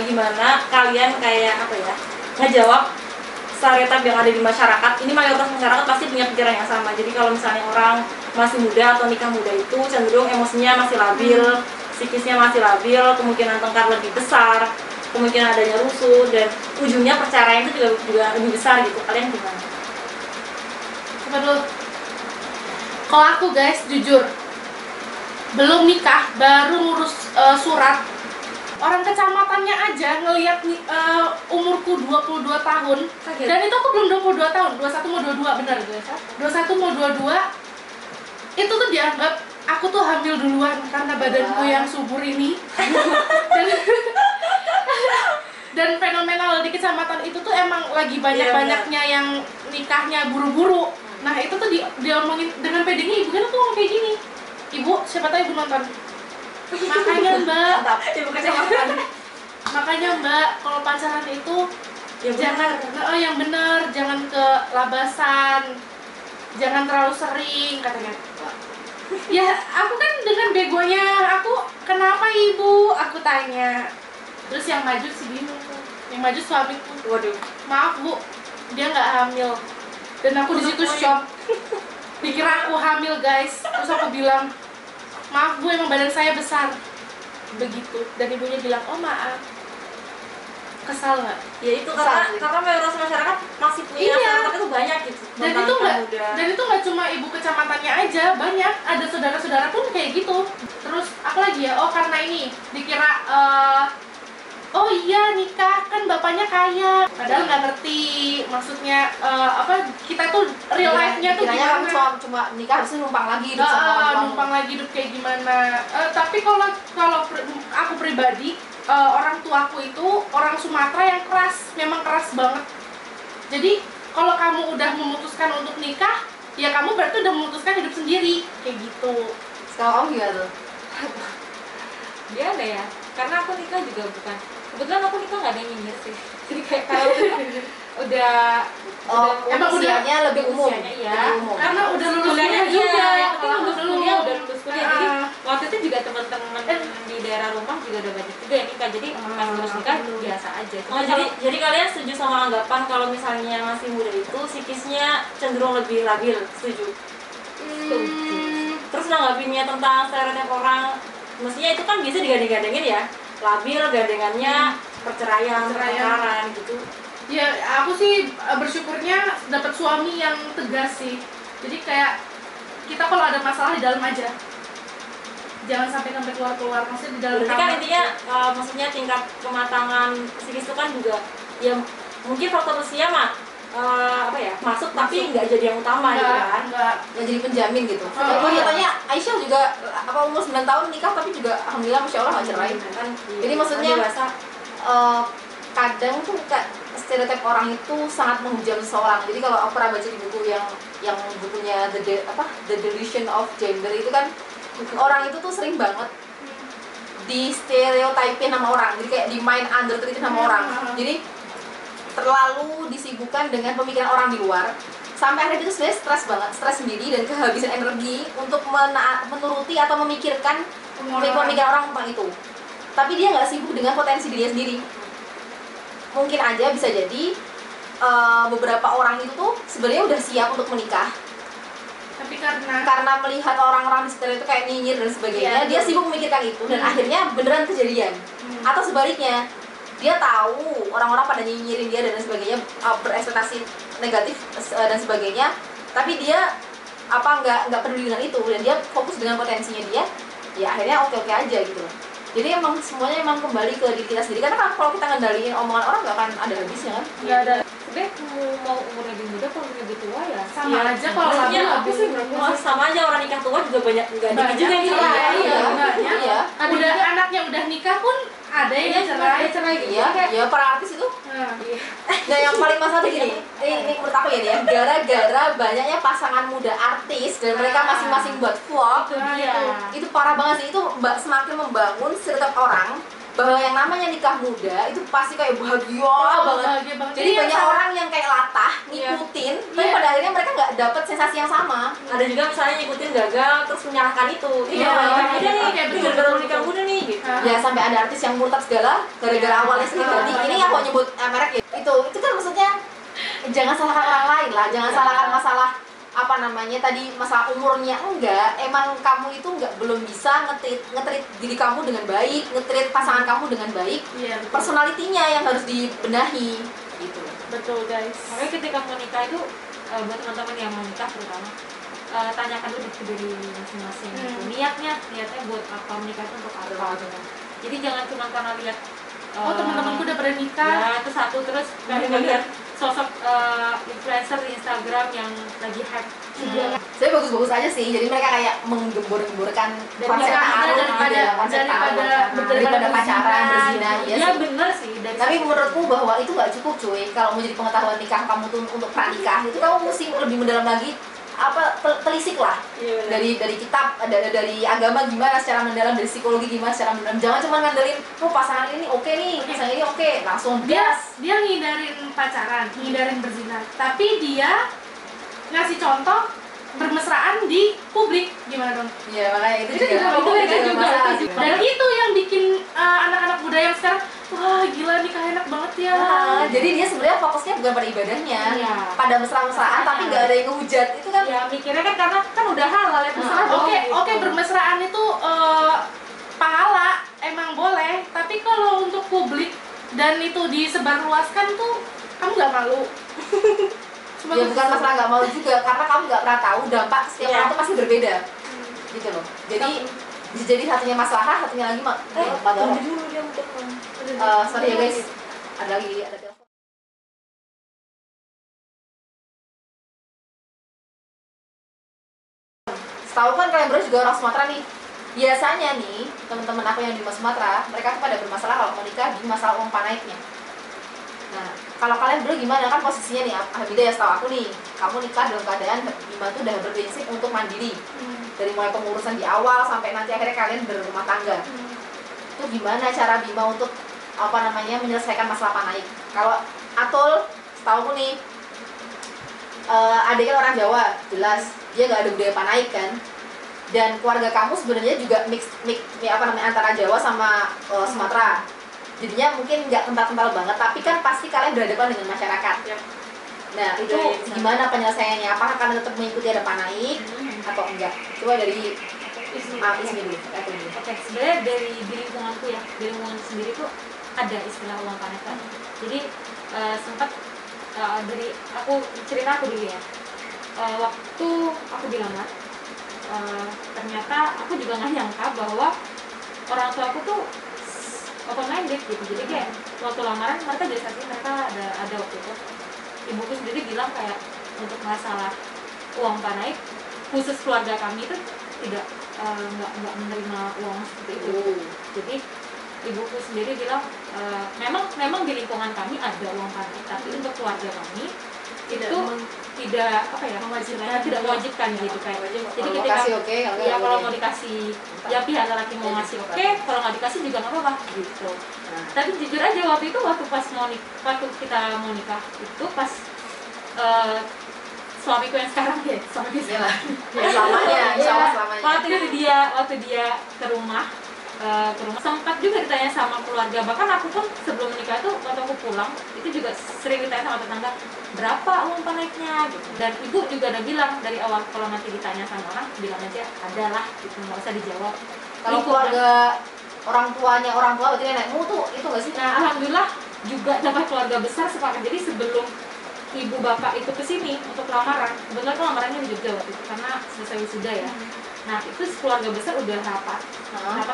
Gimana kalian kayak apa ya ngejawab stereotip yang ada di masyarakat. Ini mayoritas masyarakat pasti punya pikiran yang sama. Jadi kalau misalnya orang masih muda atau nikah muda itu cenderung emosinya masih labil, psikisnya masih labil, kemungkinan tengkar lebih besar, kemungkinan adanya rusuh, dan ujungnya perceraian itu juga lebih besar gitu. Kalian gimana? Coba dulu. Kalau aku guys, jujur belum nikah, baru ngurus surat. Orang kecamatannya aja ngelihat umurku 22 tahun. Kaget. Dan itu aku belum 22 tahun, 21 mau 22, benar guys. 21 mau 22. Itu tuh dianggap aku tuh hamil duluan karena badanku yang subur ini. Dan fenomenal di kecamatan itu tuh emang lagi banyak-banyaknya yang nikahnya buru-buru. Nah itu tuh diomongin dengan pedenya, ibu kan tuh ngomong kayak gini. Ibu, siapa tahu ibu nonton. Makanya mbak, Ibu kecamatan. makanya mbak, kalau pacaran itu Ya jangan yang bener, jangan kelabasan, jangan terlalu sering katanya. Ya aku kan dengan begonya aku, kenapa ibu? Aku tanya. Terus yang maju si bingung tuh, yang maju suamiku. Waduh. Maaf bu, dia nggak hamil. Dan aku di situ shock. Dikira aku hamil guys. Terus aku bilang, maaf bu, emang badan saya besar. Begitu. Dan ibunya bilang, oh maaf. Kesal nggak? Ya itu karena mayoritas masyarakat masih punya stereotip itu banyak gitu. Dan itu nggak cuma ibu kecamatannya aja, banyak. Ada saudara-saudara pun kayak gitu. Terus apa lagi ya? Oh karena ini dikira oh iya nikah kan bapaknya kaya, padahal nggak ngerti maksudnya apa, kita tuh real life-nya tuh gimana. Cuma nikah harusnya numpang lagi hidup sama orang. Numpang lagi hidup kayak gimana. Tapi kalau aku pribadi, orang tuaku itu orang Sumatera yang keras, memang keras banget. Jadi kalau kamu udah memutuskan untuk nikah, ya kamu berarti udah memutuskan hidup sendiri kayak gitu. Sekarang kamu gimana tuh? Dia ada ya, karena aku nikah juga bukan. Kebetulan aku nikah nggak ada yang nyinyir sih. Jadi kayak udah emang usianya lebih umum. Iya. Karena udah lulus kuliah juga. Udah lulus kuliah. Jadi waktu itu juga teman-teman di daerah rumah juga udah banyak juga yang nikah. Jadi pas lulus nikah biasa aja. Oh, jadi kalian setuju sama anggapan kalau misalnya masih muda itu psikisnya cenderung lebih labil? Setuju? Setuju. Terus nanggapinnya tentang stereotip orang, mestinya itu kan bisa digandeng-gandengin ya, labil, gandengannya perceraian, perkararan gitu. Ya aku sih bersyukurnya dapat suami yang tegas sih. Jadi kayak kita kalau ada masalah di dalam aja, jangan sampai keluar, maksudnya di dalam. Berarti kan intinya maksudnya tingkat kematangan psikis itu kan juga ya mungkin faktor usia mah masuk tapi nggak jadi yang utama gitu kan, nggak jadi penjamin gitu. Katanya Aisyah juga umur 9 tahun nikah tapi juga alhamdulillah masya Allah nggak cerai kan. Jadi maksudnya kadang tuh stereotip orang itu sangat menghujam seseorang. Jadi kalau aku pernah baca di buku yang bukunya The Delusion of Gender itu kan, orang itu tuh sering banget di stereotipin sama orang. Jadi kayak di mind undertreatin sama orang. Jadi terlalu disibukkan dengan pemikiran orang di luar sampai akhirnya itu sebenarnya stres sendiri dan kehabisan energi untuk menuruti atau memikirkan pemikiran orang tentang itu. Tapi dia nggak sibuk dengan potensi dirinya sendiri. Mungkin aja bisa jadi beberapa orang itu tuh sebenarnya udah siap untuk menikah, tapi karena melihat orang-orang di sekitar itu kayak nyinyir dan sebagainya, dia sibuk memikirkan itu dan akhirnya beneran kejadian. Atau sebaliknya, dia tahu orang-orang pada nyinyirin dia dan sebagainya, berekspektasi negatif dan sebagainya, tapi dia nggak peduli dengan itu dan dia fokus dengan potensinya dia, ya akhirnya oke aja gitu loh. Jadi emang semuanya emang kembali ke diri kita sendiri, karena kalau kita ngendaliin omongan orang nggak akan ada habisnya kan. Nggak ada. sebenarnya mau umur lebih muda atau umur lebih tua ya Sama aja kalau maksudnya labil aku sih sama aja orang nikah tua juga banyak nggak dikit juga yang cerai. Iya. Udah anaknya udah nikah pun ada yang cerai gitu. Iya, para artis itu. Nah, yang paling masalah tuh gini, ini menurut aku ya nih, gara-gara banyaknya pasangan muda artis dan mereka masing-masing buat vlog, itu parah banget sih. Itu semakin membangun stereotip orang bahwa yang namanya nikah muda itu pasti kayak bahagia banget. Jadi banyak orang yang kayak latah ngikutin, tapi pada akhirnya mereka nggak dapet sensasi yang sama. Ada juga misalnya ngikutin gagal terus menyalahkan itu. Iya, udah nih, kayak gara-gara nikah muda nih gitu. Ya sampai ada artis yang murtad segala gara-gara awalnya sendiri. Jadi ini aku nyebut merek ya. Itu kan maksudnya jangan salahkan orang lain lah, jangan salahkan masalah apa namanya tadi masalah umurnya. Enggak, emang kamu itu belum bisa ngetrit diri kamu dengan baik, ngetrit pasangan kamu dengan baik. Personalitinya yang harus dibenahi gitu. Betul guys. Makanya ketika mau nikah itu buat teman-teman yang mau nikah terutama tanyakan dulu ke diri masing-masing. Niatnya buat apa, menikah itu untuk apa gitu. Jadi jangan cuma karena lihat teman-temanku udah pernah nikah. Ya, itu satu, terus lihat sosok influencer di Instagram yang lagi hype. Saya bagus-bagus aja sih. Jadi mereka kayak menggembur-gemburkan konsep daripada pacaran berzina. Ya benar sih. Tapi menurutku bahwa itu nggak cukup cuy. Kalau mau jadi pengetahuan nikah kamu tuh untuk pranikah itu kamu mesti lebih mendalam lagi. Telisik lah dari kitab, dari agama gimana secara mendalam, dari psikologi gimana secara mendalam. Jangan cuma ngandelin pasangan ini oke nih, pasangan ini oke, langsung dia ngindarin pacaran, ngindarin berzina, tapi dia ngasih contoh bermesraan di publik, gimana dong? Iya, makanya itu juga masalah. Dan itu yang bikin anak-anak muda yang sekarang, wah gila nikah enak banget ya. Jadi dia sebenarnya fokusnya bukan pada ibadahnya, pada mesra-mesraan, tapi nggak ada yang ngehujat. Itu kan ya mikirnya kan karena kan udah halal ya mesra. Oke, bermesraan itu pahala emang boleh, tapi kalau untuk publik dan itu disebarluaskan tuh kamu nggak malu? Ya bukan masalah nggak mau juga, karena kamu nggak pernah tahu dampak setiap orang itu pasti berbeda, gitu loh. Jadi bisa jadi satunya masalah, satunya lagi madorot. Sorry ya guys, ada telepon. Setahu kan kalian berdua juga orang Sumatera nih. Biasanya nih teman-teman aku yang di Sumatera, mereka tuh pada bermasalah kalau mau nikah di masalah uang panaiknya. Nah, kalau kalian berdua gimana kan posisinya nih? Alhamdulillah ya setahu aku nih, kamu nikah dalam keadaan Bima tuh udah berprinsip untuk mandiri. Dari mulai pengurusan di awal sampai nanti akhirnya kalian berumah tangga. Itu gimana cara Bima untuk menyelesaikan masalah panaik? Kalau Atul, setahu aku nih, adiknya orang Jawa, jelas dia nggak ada budaya panaik kan. Dan keluarga kamu sebenarnya juga mix antara Jawa sama Sumatera. Jadinya mungkin nggak kental-kental banget, tapi kan pasti kalian berhadapan dengan masyarakat. Nah, itu gimana penyelesaiannya? Apakah kalian tetap mengikuti ada panaik atau enggak? Coba dari Ismi dulu. Oke, sebenarnya dari lingkunganku ya, di lingkungan sendiri tuh ada istilah uang panaik kan. Jadi sempat dari cerita aku dulu ya. Waktu aku dilamar, ternyata aku juga nggak nyangka bahwa orang tua aku tuh open-minded gitu. Jadi kayak waktu lamaran mereka jelas mereka ada waktu itu ibuku sendiri bilang kayak untuk masalah uang panaik khusus keluarga kami itu tidak nggak menerima uang seperti itu. Jadi ibuku sendiri bilang memang di lingkungan kami ada uang panaik, tapi untuk keluarga kami tidak mewajibkan gitu kayak. Jadi ketika kalau mau dikasih ya pihak laki mau ngasih kalau nggak dikasih juga nggak apa-apa gitu. Tapi jujur aja waktu waktu kita mau nikah itu pas suamiku yang sekarang ya selamanya. Waktu dia ke rumah sempat juga ditanya sama keluarga, bahkan aku pun sebelum menikah tuh waktu aku pulang itu juga sering ditanya sama tetangga berapa uang panaiknya gitu. Dan ibu juga udah bilang dari awal kalau nanti ditanya sama orang bilang aja adalah gitu, nggak usah dijawab. Kalau keluarga orang tua berarti nenekmu tuh itu nggak sih? Nah alhamdulillah juga dapat keluarga besar sepakat. Jadi sebelum ibu bapak itu kesini untuk lamaran, kebetulan tuh lamarannya di Jogja waktu itu karena selesai wisuda ya. Nah itu keluarga besar udah rapat,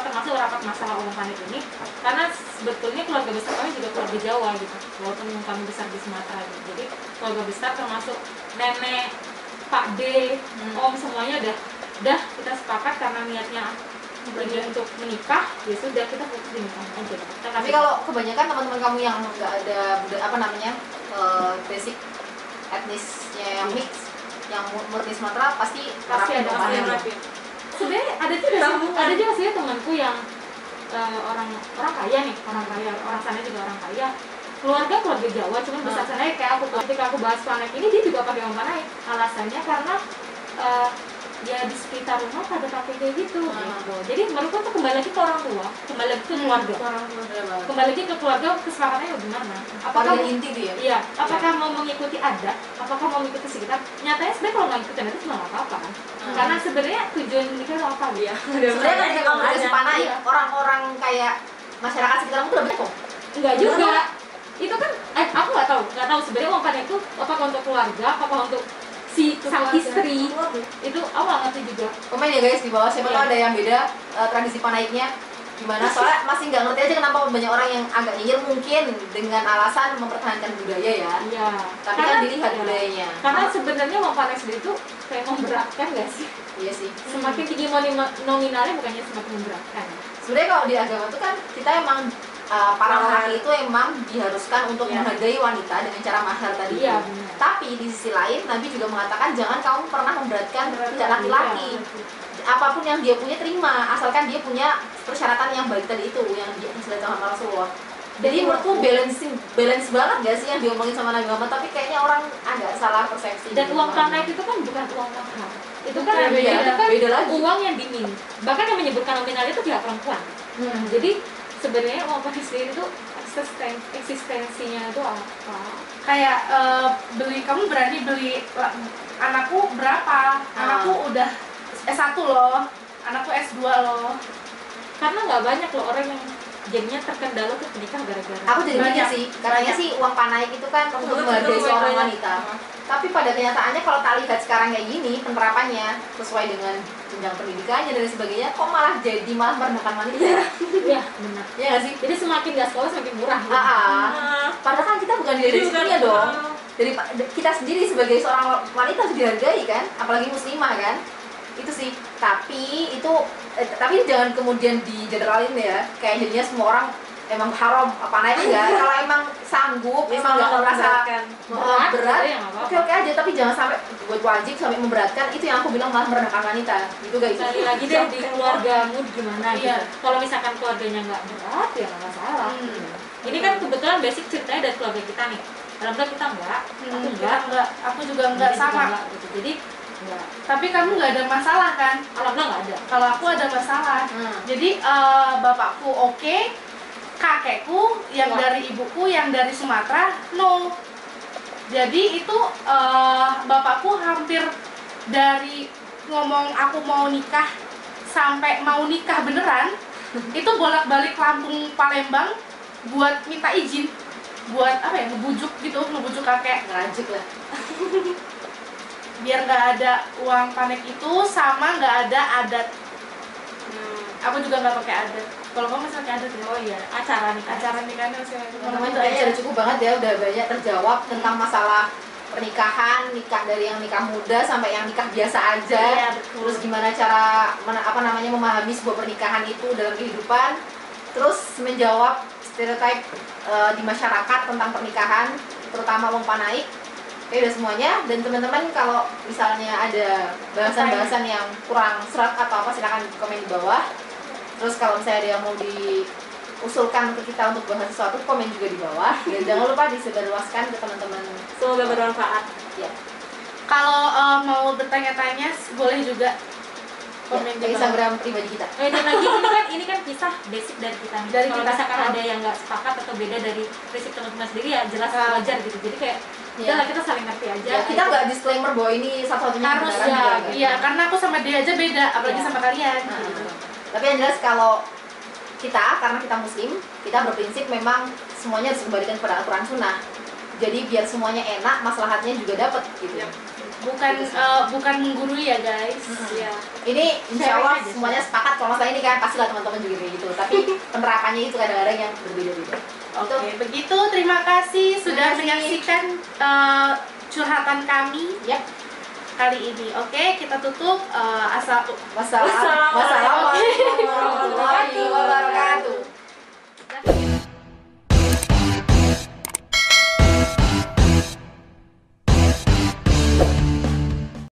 termasuk rapat masalah uang panik ini, karena sebetulnya keluarga besar kami juga keluarga Jawa gitu, walaupun kami besar di Sumatera gitu. Jadi keluarga besar termasuk nenek, Pak D, Om semuanya udah kita sepakat karena niatnya ini untuk menikah, ya sudah kita fokus di nikah aja. Tapi kalau kebanyakan teman-teman kamu yang nggak ada basic etnisnya yang mix, yang murni Sumatera pasti ada yang rapi. Sebenarnya ada juga sih temanku yang orang kaya nih, orang sana juga orang kaya. Keluarga Jawa, cuman besar sana kayak aku. Ketika aku bahas panek ini dia juga pakai uang panek. Alasannya karena ya di sekitar rumah pada pakai kayak gitu. Jadi menurutku tuh kembali lagi ke orang tua, kembali lagi ke keluarga, kembali lagi ke keluarga, kesepakatannya gimana? Apakah inti dia? Iya, apakah mau mengikuti adat, apakah mau mengikuti sekitar? Nyatanya sebenarnya kalau nggak ikutin adat itu nggak apa-apa kan? Karena sebenarnya tujuan nikah itu apa dia? Sebenarnya ketika kamu dikasih panah, orang-orang kayak masyarakat sekitarmu tuh lebih kok? Enggak juga. Itu kan, aku nggak tahu sebenarnya uang panah itu apakah untuk keluarga, apakah untuk si sang istri itu aku nggak ngerti juga. Komen ya guys di bawah, siapa tahu ada yang beda tradisi panaiknya gimana, soalnya masih nggak ngerti aja kenapa banyak orang yang agak nyinyir mungkin dengan alasan mempertahankan budaya ya. Iya. Tapi kan dilihat budayanya. Karena sebenarnya uang panai sendiri itu kayak memberatkan nggak sih? Iya sih. Semakin tinggi nominalnya bukannya semakin memberatkan. Sebenarnya kalau di agama itu kan kita emang para laki itu emang diharuskan untuk menghargai wanita dengan cara mahar tadi. Iya, tapi di sisi lain Nabi juga mengatakan jangan kamu pernah memberatkan laki-laki. Apapun yang dia punya terima, asalkan dia punya persyaratan yang baik tadi itu yang sudah sama Rasulullah. Jadi menurutku balance banget gak sih yang diomongin sama Nabi Muhammad, tapi kayaknya orang agak salah persepsi. Dan uang panai itu kan bukan uang mahar. Itu kan beda lagi. Uang yang dimin. Bahkan yang menyebutkan nominal itu pihak perempuan. Jadi sebenarnya uang panai sendiri itu eksistensinya itu apa? Kayak kamu berani beli anakku berapa? Anakku udah S1 loh, anakku S2 loh. Karena nggak banyak loh orang yang jadinya terkendala ke nikah gara-gara. Aku jadi banyak sih, karena sih uang panai itu kan untuk menghargai seorang wanita. Tapi pada kenyataannya kalau tak lihat sekarang kayak gini, penerapannya sesuai dengan jenjang pendidikannya dan sebagainya, kok malah merendahkan wanita. Iya, benar. Iya nggak sih? Jadi semakin nggak sekolah semakin murah. Padahal kan kita bukan dari istrinya dong. Dari kita sendiri sebagai seorang wanita harus dihargai kan, apalagi muslimah kan. Itu sih, tapi jangan kemudian digeneralin ya, kayak jadinya semua orang emang haram apa naik enggak. Kalau emang sanggup, emang nggak merasa berat, oke aja, tapi jangan sampai buat wajib sampai memberatkan. Itu yang aku bilang malah merendahkan wanita gitu guys. Sekali lagi deh di keluargamu gimana gitu. Kalau misalkan keluarganya nggak berat ya nggak masalah. Ini kan kebetulan basic ceritanya dari keluarga kita nih. Alhamdulillah kita enggak, aku juga enggak sama gitu. Jadi enggak. Tapi kamu nggak ada masalah kan? Alhamdulillah nggak ada. Kalau aku ada masalah. Jadi bapakku oke, kakekku yang dari ibuku yang dari Sumatera no. Jadi itu bapakku hampir dari ngomong aku mau nikah sampai mau nikah beneran itu bolak-balik Lampung Palembang buat minta izin, buat ngebujuk kakek, ngerajuk lah. Biar nggak ada uang panek itu sama nggak ada adat. Aku juga nggak pakai adat. Kalau kamu masih pakai adat ya? Oh iya, acara nikahnya masih teman-teman kayaknya udah cukup banget ya, udah banyak terjawab tentang masalah pernikahan, nikah dari yang nikah muda sampai yang nikah biasa aja. Iya, terus gimana cara memahami sebuah pernikahan itu dalam kehidupan, terus menjawab stereotip di masyarakat tentang pernikahan, terutama uang panaik. Oke, udah semuanya. Dan teman-teman kalau misalnya ada bahasan-bahasan yang kurang serat atau apa, silahkan komen di bawah. Terus kalau misalnya ada yang mau diusulkan ke kita untuk bahas sesuatu, komen juga di bawah. Dan jangan lupa disebarluaskan ke teman-teman. Semoga bermanfaat. Ya. Kalau mau bertanya-tanya boleh juga komen di Instagram pribadi kita. Dan lagi ini kan kisah basic dari kita nih. Kalau misalkan ada yang nggak sepakat atau beda dari prinsip teman-teman sendiri ya jelas wajar gitu. Jadi kayak udahlah kita saling ngerti aja. Ya, kita nggak disclaimer bahwa ini satu-satunya harus ya. Iya, karena aku sama dia aja beda, apalagi sama kalian. Tapi yang jelas kalau karena kita muslim, kita berprinsip memang semuanya harus dikembalikan kepada Al-Quran Sunnah. Jadi biar semuanya enak, maslahatnya juga dapat gitu. Bukan menggurui ya guys. Iya. Ini insya Allah Sharing aja, semuanya sepakat kalau masalah ini kan, pastilah teman-teman juga kayak gitu. Tapi penerapannya itu kadang-kadang yang berbeda-beda. Oke, begitu. Terima kasih sudah Terima kasih. menyaksikan curhatan kami Ya, kali ini. Oke, kita tutup. wassalamualaikum warahmatullahi wabarakatuh.